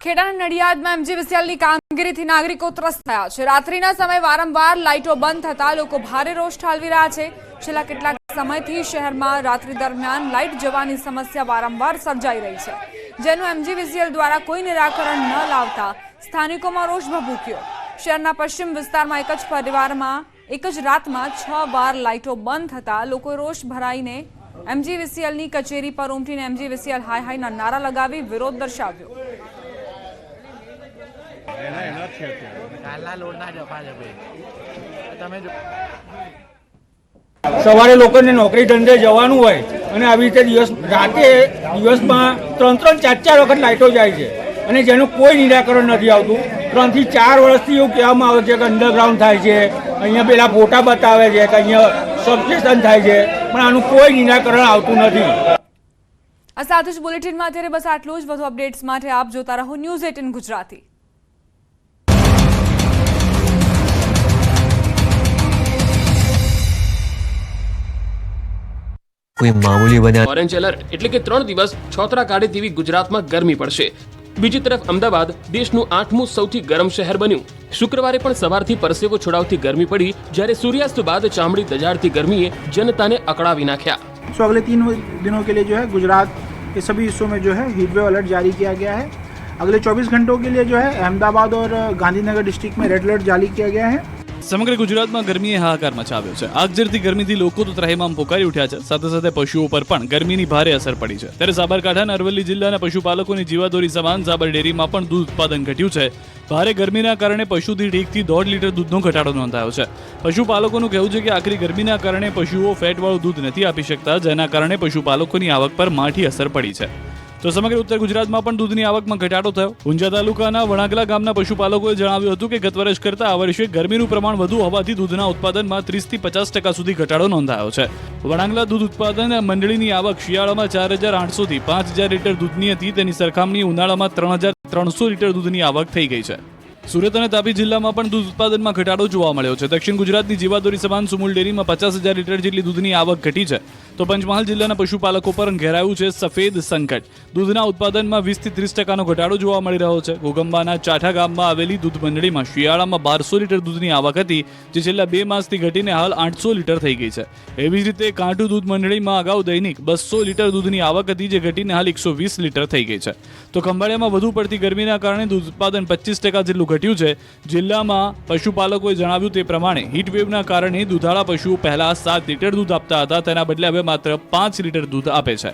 ખેડાના નડિયાદમાં એમજીવીસીએલની કામગીરીથી નાગરિકો ત્રસ્ત થયા છે। રાત્રિના સમયે વારંવાર લાઇટો બંધ થતા લોકો ભારે રોષ ઠાલવી રહ્યા છે। છેલ્લા કેટલાક સમયથી શહેરમાં રાત્રિ દરમિયાન લાઇટ જવાની સમસ્યા વારંવાર સર્જાઈ રહી છે, જેનું એમજીવીસીએલ દ્વારા કોઈ નિરાકરણ ન લાવતા સ્થાનિકોમાં રોષ ભભૂક્યો। શહેરના પશ્ચિમ વિસ્તારમાં એક જ રાતમાં 6 વાર લાઇટો બંધ થતા લોકો રોષ ભરાઈને એમજીવીસીએલની કચેરી પર ઉમટીને એમજીવીસીએલ હાય હાયના નારા લગાવી વિરોધ દર્શાવ્યો। સવારે લોકોને નોકરી ધંધે જવાનું હોય અને આવી રીતે દિવસમાં 3-4 વખત લાઇટો જાય છે અને જેનું કોઈ નિરાકરણ નથી આવતું। 3 થી 4 વર્ષથી એવું કહેવામાં આવે છે કે અંડરગ્રાઉન્ડ થાય છે, અહીંયા પેલા ફોટા બતાવે છે કે અહીંયા સબસ્ટેશન થાય છે, પણ આનું કોઈ નિરાકરણ આવતું નથી। આ સાથે જ બુલેટિનમાં અત્યારે બસ આટલું જ। વધુ અપડેટ્સ માટે આપ જોતા રહો ન્યૂઝ 18 ગુજરાતી। કોઈ મામૂલી બન્યા ઓરેન્જ એલર્ટ એટલે કે 3 દિવસ છોતરા કાઢે તેવી ગુજરાતમાં ગરમી પડશે। બીજી તરફ અમદાવાદ દેશનું 8મું સૌથી ગરમ શહેર બન્યું। શુક્રવારે પણ સવારથી પરસેવો છોડાવતી ગરમી પડી, જ્યારે સૂર્યાસ્ત બાદ ચામડી દજાડતી ગરમીએ જનતાને અકળાવી નાખ્યા। तो अगले 3 दिनों के लिए जो है गुजरात के सभी हिस्सों में जो है हीट वेव अलर्ट जारी किया गया है। अगले 24 घंटों के लिए जो है अहमदाबाद और गांधीनगर डिस्ट्रिक्ट में रेड अलर्ट जारी किया गया है। સમગ્ર ગુજરાતમાં ગરમીએ હાહાકાર મચાવ્યો છે। આગ ઝરતી ગરમીથી લોકો તો ત્રાહિમામ પોકારી ઉઠ્યા છે, સાથે સાથે પશુઓ પર પણ ગરમીની ભારે અસર પડી છે। ત્યારે સાબરકાંઠાના અરવલ્લી જિલ્લાના પશુપાલકોની જીવાદોરી સમાન સાબર ડેરીમાં પણ દૂધ ઉત્પાદન ઘટ્યું છે। ભારે ગરમીના કારણે પશુ દીઠ 1 થી 1.5 લીટર દૂધનો ઘટાડો નોંધાયો છે। પશુપાલકોનું કહેવું છે કે આકરી ગરમીના કારણે પશુઓ ફેટવાળું દૂધ નથી આપી શકતા, જેના કારણે પશુપાલકોની આવક પર માઠી અસર પડી છે। તો સમગ્ર ઉત્તર ગુજરાતમાં પણ દૂધની આવકમાં ઘટાડો થયો। ઊંઝા તાલુકાના વણાગલા ગામના પશુપાલકોએ જણાવ્યું હતું કે ગત વર્ષ કરતાં આ વર્ષે ગરમીનું પ્રમાણ વધુ હોવાથી દૂધના ઉત્પાદનમાં 30 થી 50% સુધી ઘટાડો નોંધાયો છે। વણાગલા દૂધ ઉત્પાદન મંડળીની આવક શિયાળામાં 4800 થી 5000 લીટર દૂધની હતી, તેની સરખામણી ઉનાળામાં 3300 લીટર દૂધની આવક થઈ ગઈ છે। સુરત અને તાપી જિલ્લામાં પણ દૂધ ઉત્પાદનમાં ઘટાડો જોવા મળ્યો છે। દક્ષિણ ગુજરાતની જીવાદોરી સમાન સુમુલ ડેરીમાં 50000 લીટર જેટલી દૂધની આવક ઘટી છે। તો પંચમહાલ જિલ્લાના પશુપાલકો પર ઘેરાયું છે સફેદ સંકટ। દૂધના ઉત્પાદનમાં 20 થી 30% ઘટાડો જોવા મળી રહ્યો છે। ઘોગંબાના ચાઠા ગામમાં આવેલી દૂધ મંડળીમાં શિયાળામાં 1200 લીટર દૂધની આવક હતી, જે છેલ્લા 2 માસથી ઘટીને હાલ 800 લીટર થઈ ગઈ છે। એવી જ રીતે કાંઠુ દૂધ મંડળીમાં અગાઉ દૈનિક 200 લીટર દૂધની આવક હતી, જે ઘટીને હાલ 120 લીટર થઈ ગઈ છે। તો ખંભાળિયામાં વધુ પડતી ગરમીના કારણે દૂધ ઉત્પાદન 25% જેટલું ઘટ્યું છે। જિલ્લામાં પશુપાલકોએ જણાવ્યું તે પ્રમાણે હીટવેવના કારણે દૂધાળા પશુઓ પહેલા 7 લીટર દૂધ આપતા હતા, તેના બદલે હવે માત્ર 5 લીટર દૂધ આપે છે।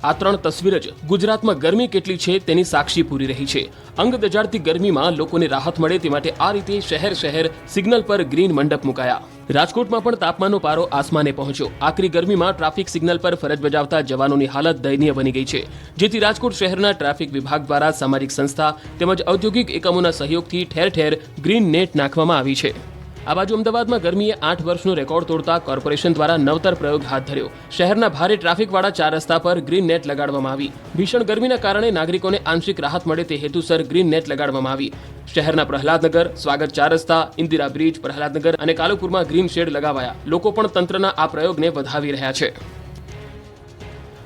આ 3 તસવીર જ ગુજરાતમાં ગરમી કેટલી છે તેની સાક્ષી પૂરી રહી છે। અંગ દજાડતી ગરમીમાં લોકોને રાહત મળે તે માટે આ રીતે શહેર સિગ્નલ પર ગ્રીન મંડપ મુકાયા। રાજકોટમાં પણ તાપમાનનો પારો આસમાને પહોંચ્યો। આકરી ગરમીમાં ટ્રાફિક સિગ્નલ પર ફરજ બજાવતા જવાનોની હાલત દયનીય બની ગઈ છે, જેથી રાજકોટ શહેરના ટ્રાફિક વિભાગ દ્વારા સામાજિક સંસ્થા તેમજ ઔદ્યોગિક એકમોના સહયોગથી ઠેર ઠેર ગ્રીન નેટ નાખવામાં આવી છે। આ બાજુ અમદાવાદમાં ગરમીએ 8 વર્ષનો રેકોર્ડ તોડતા કોર્પોરેશન દ્વારા નવતર પ્રયોગ હાથ ધર્યો। શહેરના ભારે ટ્રાફિકવાળા 4 રસ્તા પર ગ્રીન નેટ લગાડવામાં આવી। ભીષણ ગરમીના કારણે નાગરિકોને આંશિક રાહત મળે તે હેતુસર ગ્રીન નેટ લગાડવામાં આવી। શહેરના પ્રહલાદનગર, સ્વાગત 4 રસ્તા, ઇન્દિરા બ્રિજ, પ્રહલાદનગર અને કાલુપુરમાં ગ્રીન શેડ લગાવાયા। લોકો પણ તંત્રના આ પ્રયોગને વધાવી રહ્યા છે।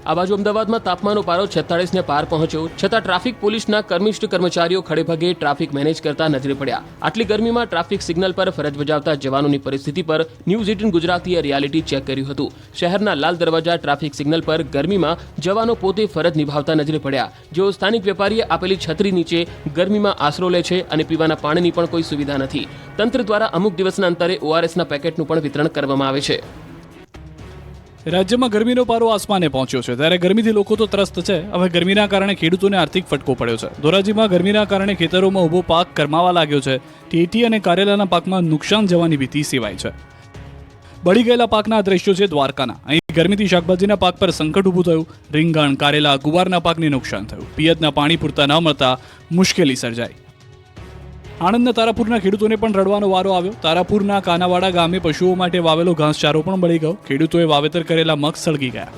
આ બાજુ અમદાવાદમાં તાપમાનનો પારો 46 ને પાર પહોંચ્યો, છતાં ટ્રાફિક પોલીસના કર્મિષ્ઠ કર્મચારીઓ ખડેભગે ટ્રાફિક મેનેજ કરતા નજરે પડ્યા। આટલી ગરમીમાં ટ્રાફિક સિગ્નલ પર ફરજ બજાવતા જવાનોની પરિસ્થિતિ પર ન્યૂઝ 18 ગુજરાતીએ રિયાલિટી ચેક કર્યું હતું। શહેરના લાલ દરવાજા ટ્રાફિક સિગ્નલ પર ગરમીમાં જવાનો પોતે ફરજ નિભાવતા નજરે પડ્યા, જેઓ સ્થાનિક વેપારીએ આપેલી છત્રી નીચે ગરમીમાં આશરો લે છે અને પીવાના પાણીની પણ કોઈ સુવિધા નથી। તંત્ર દ્વારા અમુક દિવસના અંતરે ORSના પેકેટનું પણ વિતરણ કરવામાં આવે છે। રાજ્યમાં ગરમીનો પારો આસમાને પહોંચ્યો છે, ત્યારે ગરમીથી લોકો તો ત્રસ્ત છે। હવે ગરમીના કારણે ખેડૂતોને આર્થિક ફટકો પડ્યો છે। ધોરાજીમાં ગરમીના કારણે ખેતરોમાં ઊભો પાક કરમાવા લાગ્યો છે। ટેટી અને કારેલાના પાકમાં નુકસાન જવાની ભીતિ સેવાય છે। બળી ગયેલા પાકના દ્રશ્યો છે દ્વારકાના। અહીં ગરમીથી શાકભાજીના પાક પર સંકટ ઊભું થયું। રીંગણ, કારેલા, ગુવારના પાકને નુકસાન થયું। પિયતના પાણી પૂરતા ન મળતા મુશ્કેલી સર્જાઈ। આણંદના તારાપુરના ખેડૂતોને પણ રડવાનો વારો આવ્યો। તારાપુરના કાનાવાડા ગામે પશુઓ માટે વાવેલો ઘાસચારો પણ બળી ગયો। ખેડૂતોએ વાવેતર કરેલા મગ સળગી ગયા।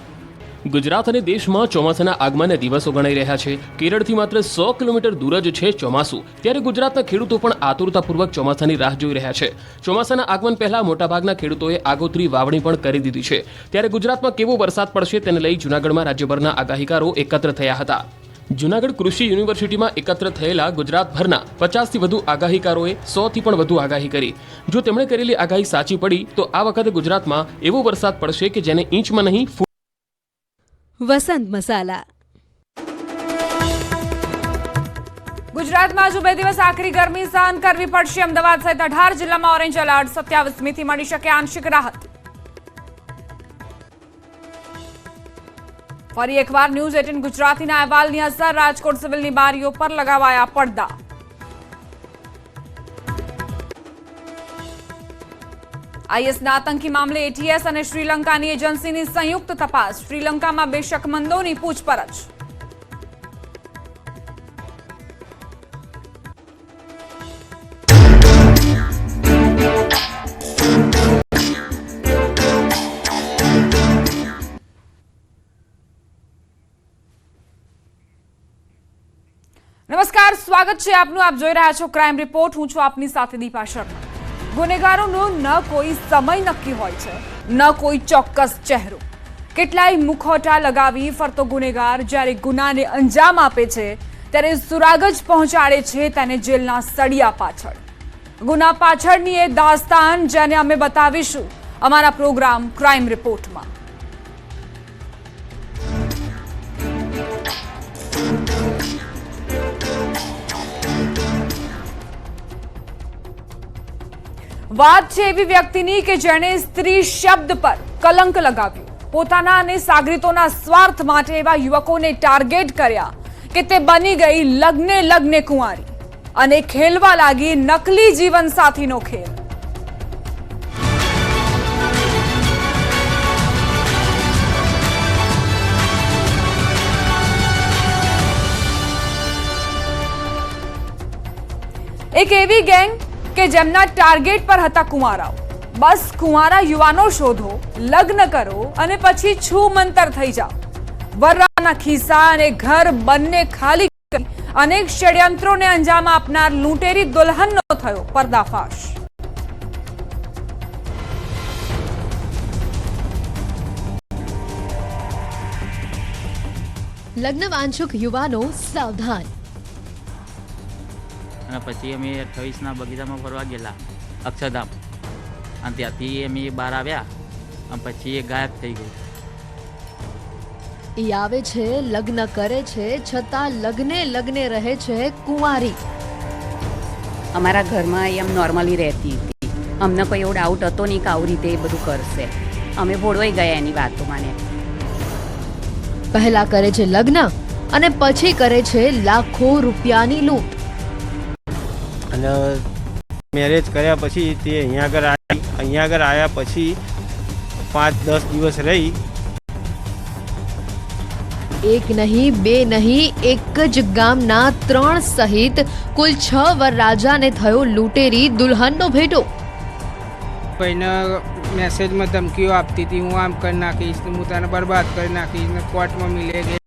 ગુજરાત અને દેશમાં ચોમાસાના આગમનના દિવસો ગણાઈ રહ્યા છે। કેરળથી માત્ર 100 કિલોમીટર દૂર જ છે ચોમાસું, ત્યારે ગુજરાતના ખેડૂતો પણ આતુરતાપૂર્વક ચોમાસાની રાહ જોઈ રહ્યા છે। ચોમાસાના આગમન પહેલા મોટાભાગના ખેડૂતોએ આગોતરી વાવણી પણ કરી દીધી છે। ત્યારે ગુજરાતમાં કેવો વરસાદ પડશે તેને લઈ જૂનાગઢમાં રાજ્યભરના આગાહીકારો એકત્ર થયા હતા। જૂનાગઢ કૃષિ યુનિવર્સિટીમાં એકત્ર થયેલા ગુજરાતભરના 50થી વધુ આગાહીકારોએ 100થી પણ વધુ આગાહી કરી. જો તેમણે કરેલી આગાહી સાચી પડી તો આ વખતે ગુજરાતમાં એવો વરસાદ પડશે કે જેને ઇંચમાં નહીં વસંત મસાલા. ગુજરાતમાં હજુ 2 દિવસ આકરી ગરમી સહન કરવી પડશે. અમદાવાદ સહિત 18 જિલ્લામાં ઓરેન્જ એલર્ટ. 27મીથી મળી શકે આંશિક રાહત. ફરી એકવાર ન્યૂઝ 18 ગુજરાતીના અહેવાલની અસર. રાજકોટ સિવિલની બારીઓ પર લગાવાયા પડદા. આઈએસના આતંકી મામલે એટીએસ અને શ્રીલંકાની એજન્સીની સંયુક્ત તપાસ. શ્રીલંકામાં 2 શકમંદોની પૂછપરછ. નમસ્કાર, સ્વાગત છે આપનું. આપ જોઈ રહ્યા છો ક્રાઇમ રિપોર્ટ. હું છું આપની સાથે દીપા શર્મા. ગુનેગારોનો ન કોઈ સમય નક્કી હોય છે, ન કોઈ ચોક્કસ ચહેરો. કેટલાય મુખોટા લગાવી ફરતો ગુનેગાર જ્યારે ગુનાને અંજામ આપે છે ત્યારે સુરાગ જ પહોંચાડે છે તેને જેલના સળિયા પાછળ. ગુના પાછળની એ દાસ્તાન જેને અમે બતાવીશું અમારા પ્રોગ્રામ ક્રાઇમ રિપોર્ટમાં. વાત છે એવી વ્યક્તિની કે જેણે સ્ત્રી શબ્દ પર કલંક લગાવ્યું. પોતાના અને સાગરીતોના સ્વાર્થ માટે એવા યુવકોને ટાર્ગેટ કર્યા કે તે બની ગઈ લગ્ને કુંવારી અને ખેલવા લાગી નકલી જીવન સાથીનો ખેલ. એક એવી ગેંગ કે જેમના ટાર્ગેટ પર હતા કુંવારાઓ. બસ કુંવારા યુવાનો શોધો, લગ્ન કરો અને પછી છૂમંતર થઈ જાઓ. વરરાના ખિસ્સા અને ઘર બંને ખાલી કરી અનેક ષડયંત્રોને અંજામ આપનાર લૂંટેરી દુલ્હનનો થયો પર્દાફાશ. લગ્ન વાંછુક યુવાનો સાવધાન. અને પછી અમે 28ના બગીચામાં ફરવા ગયેલા અક્ષરધામ, અને ત્યાંથી અમે બહાર આવ્યા અને પછી એ ગાયબ થઈ ગઈ. એ આવે છે, લગ્ન કરે છે, છતાં લગ્ને રહે છે કુંવારી. અમારા ઘરમાં એમ નોર્મલી રહેતી હતી. અમને કોઈ એવો ડાઉટ હતો નહીં કે આવું રીતે એ બધું કરશે. અમે ભોળવાઈ ગયા એની વાતોમાં ને. પહેલા કરે છે લગ્ન અને પછી કરે છે લાખો રૂપિયાની લૂંટ. અને મેરેજ કર્યા પછી તે અહીંયા આગળ આવ્યા પછી 5-10 દિવસ રહી. એક નહીં, બે નહીં, એક જ ગામના 3 સહિત કુલ 6 વરરાજાને થયો લૂંટેરી દુલ્હનનો ભેટો. કોઈને મેસેજમાં ધમકીઓ આપતી હતી, હું આમ કરી નાખીશ, હું તને બરબાદ કરી નાખીશ, ને કોર્ટમાં મિલે